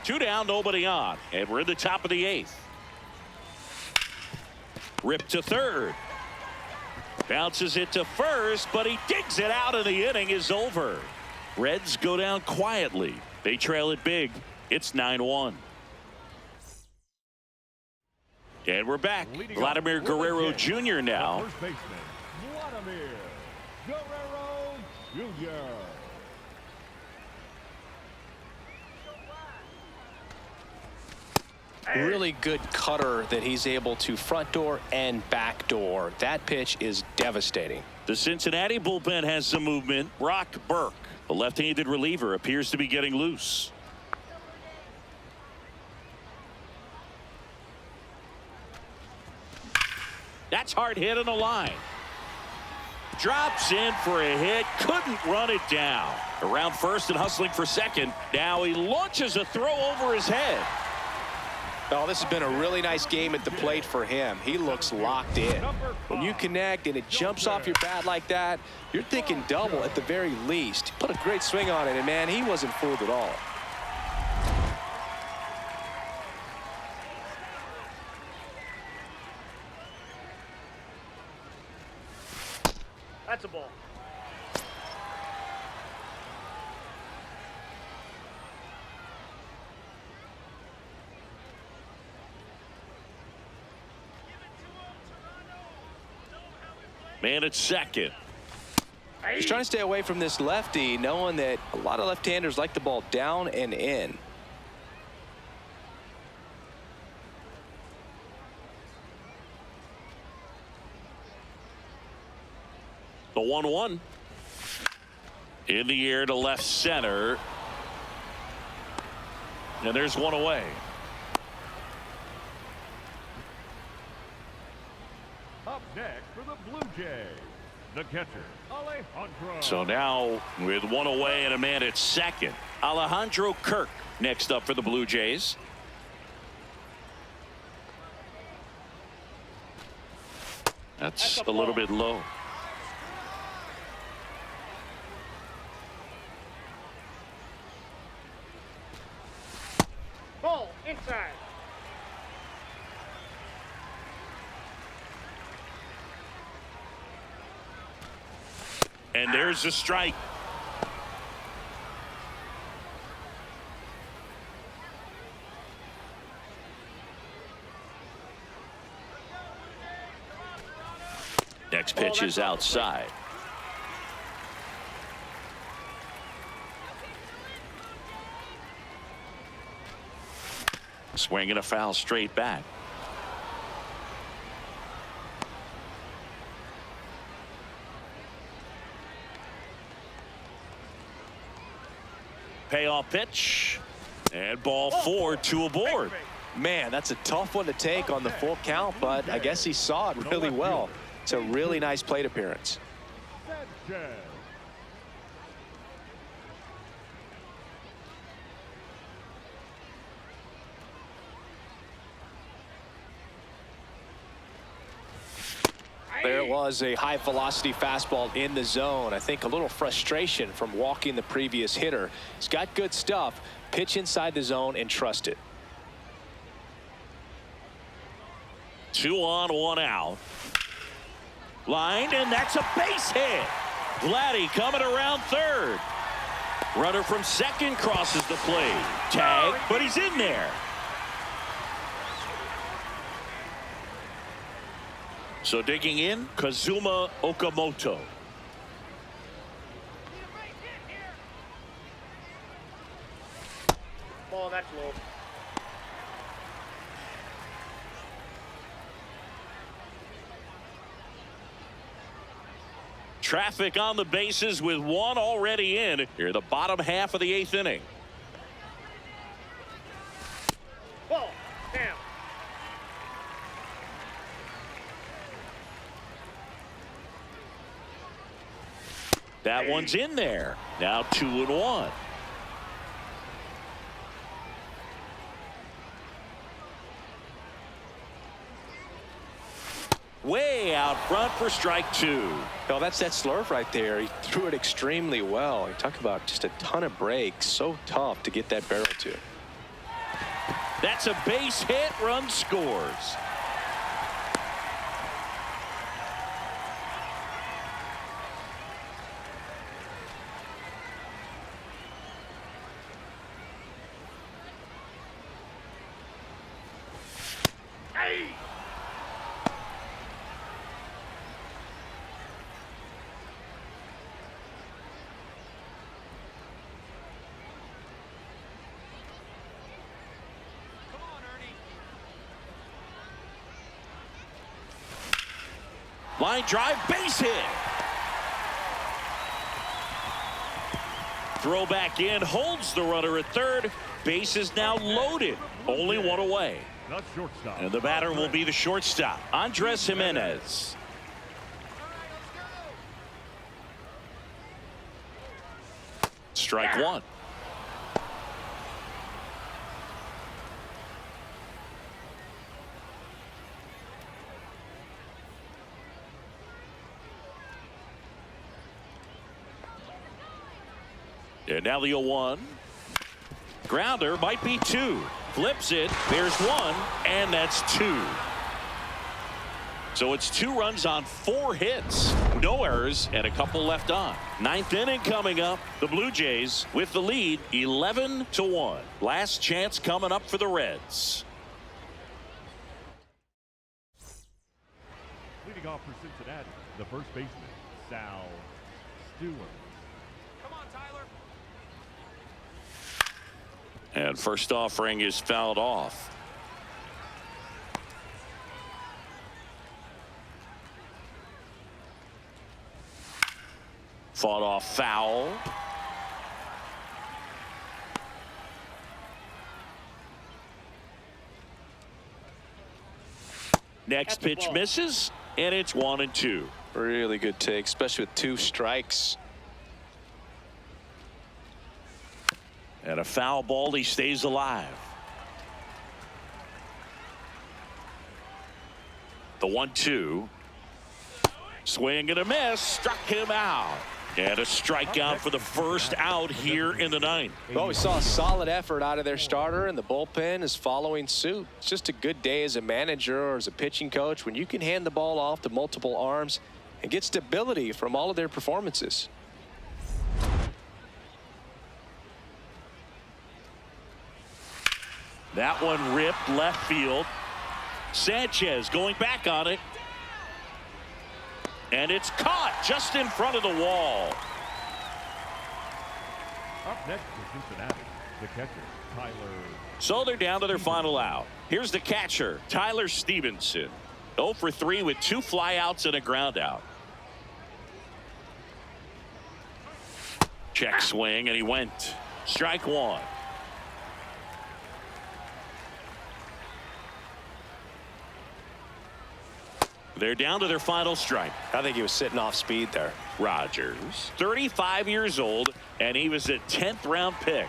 2 down, nobody on, and we're in the top of the 8th. Rip to third. Bounces it to first, but he digs it out, and the inning is over. Reds go down quietly. They trail it big. It's 9-1. And we're back. Leading Vladimir off for the Guerrero Jays, Jr. now. the first baseman, Vladimir Guerrero Jr. Really good cutter that he's able to front door and back door. That pitch is devastating. The Cincinnati bullpen has some movement. Brock Burke, the left-handed reliever, appears to be getting loose. That's hard hit on the line. Drops in for a hit. Couldn't run it down. Around first and hustling for second. Now he launches a throw over his head. Oh, this has been a really nice game at the plate for him. He looks locked in. When you connect and it jumps off your bat like that, you're thinking double at the very least. Put a great swing on it, and man, he wasn't fooled at all. That's a ball. Man at second. He's trying to stay away from this lefty, knowing that a lot of left-handers like the ball down and in. The 1-1. In the air to left center. And there's one away. Up next for the Blue Jays, the catcher, Alejandro. So now with one away and a man at second, Alejandro Kirk next up for the Blue Jays. That's a little bit low. Ball inside. And there's a strike. Next pitch is outside. Swinging a foul straight back. Payoff pitch. And ball 4, 2 aboard. Man, that's a tough one to take on the full count, but I guess he saw it really well. It's a really nice plate appearance. Sanchez. There it was, a high velocity fastball in the zone. I think a little frustration from walking the previous hitter. He's got good stuff. Pitch inside the zone and trust it. 2 on, 1 out. Line, and that's a base hit. Vladdy coming around third. Runner from second crosses the plate. Tag, but he's in there. So digging in, Kazuma Okamoto. Ball, that's low. Traffic on the bases with 1 already in here, the bottom half of the 8th inning. Ball, down. That one's in there. Now 2-1. way out front for strike 2. Oh, that's that slurve right there. He threw it extremely well. You talk about just a ton of breaks. So tough to get that barrel to. That's a base hit. Run scores. Line drive, base hit. Throw back in, holds the runner at third. Base is now loaded. Only one away. The shortstop. And the batter will be the shortstop, Andres Jimenez. Strike 1. And now the 0-1. Grounder might be 2. Flips it. There's 1. And that's 2. So it's 2 runs on 4 hits. No errors and a couple left on. 9th inning coming up. The Blue Jays with the lead 11-1. Last chance coming up for the Reds. Leading off for Cincinnati, the first baseman, Sal Stewart. And first offering is fouled off. Fought off foul. Next pitch misses, and it's 1-2. Really good take, especially with 2 strikes. And a foul ball, he stays alive. The 1-2. Swing and a miss. Struck him out. And a strikeout for the first out here in the 9th. Well, we saw a solid effort out of their starter, and the bullpen is following suit. It's just a good day as a manager or as a pitching coach when you can hand the ball off to multiple arms and get stability from all of their performances. That one ripped left field. Sanchez going back on it. And it's caught just in front of the wall. Up next for Cincinnati, the catcher, Tyler. So they're down to their final out. Here's the catcher, Tyler Stevenson. 0 for 3 with 2 flyouts and a ground out. Check swing, and he went. Strike 1. They're down to their final strike. I think he was sitting off speed there. Rogers, 35 years old, and he was a 10th round pick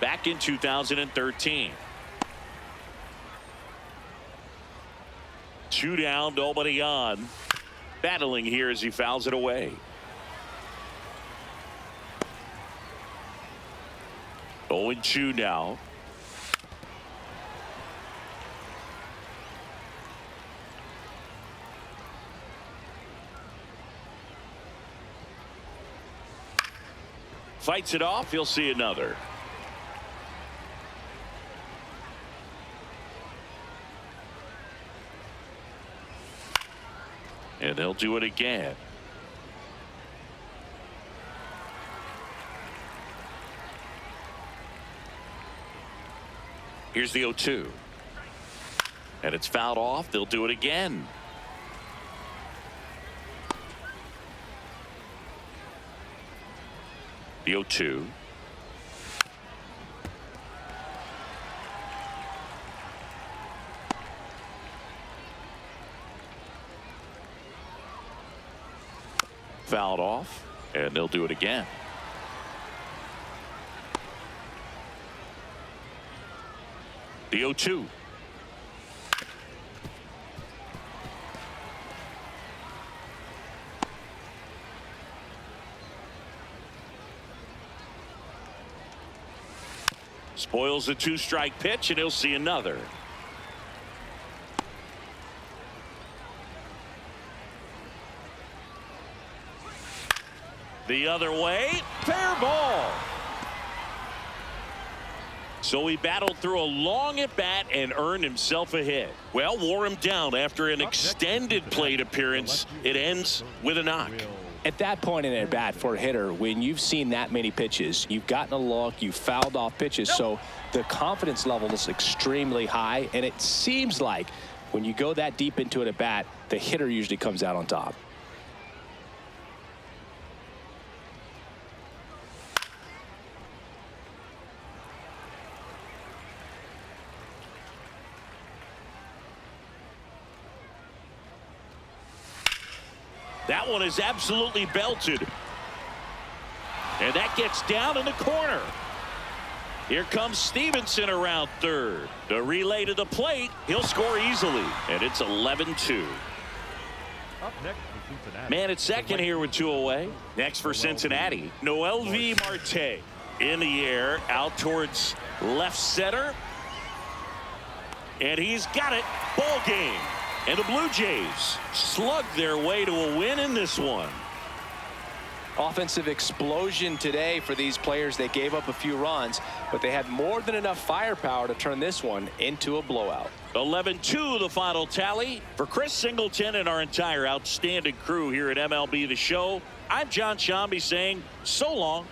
back in 2013. 2 down, nobody on. Battling here as he fouls it away. 0-2 now. Fights it off. He'll see another. And they'll do it again. Here's the 0-2. And it's fouled off. They'll do it again. The 0-2. Fouled off, and they'll do it again. The 0-2. Boyle's a 2-strike pitch, and he'll see another. The other way, fair ball. So he battled through a long at bat and earned himself a hit. Well, wore him down after an extended plate appearance. It ends with a knock. At that point in at bat for a hitter, when you've seen that many pitches, you've gotten a look, you've fouled off pitches, so the confidence level is extremely high, and it seems like when you go that deep into it at bat, the hitter usually comes out on top. That one is absolutely belted. And that gets down in the corner. Here comes Stevenson around third. The relay to the plate. He'll score easily. And it's 11-2. Up next for Cincinnati. Man at second here with 2 away. Next for Cincinnati, Noel V. Marte. In the air, out towards left center. And he's got it. Ball game. And the Blue Jays slug their way to a win in this one. Offensive explosion today for these players. They gave up a few runs, but they had more than enough firepower to turn this one into a blowout. 11-2 the final tally. For Chris Singleton and our entire outstanding crew here at MLB The Show, I'm John Shambi saying so long.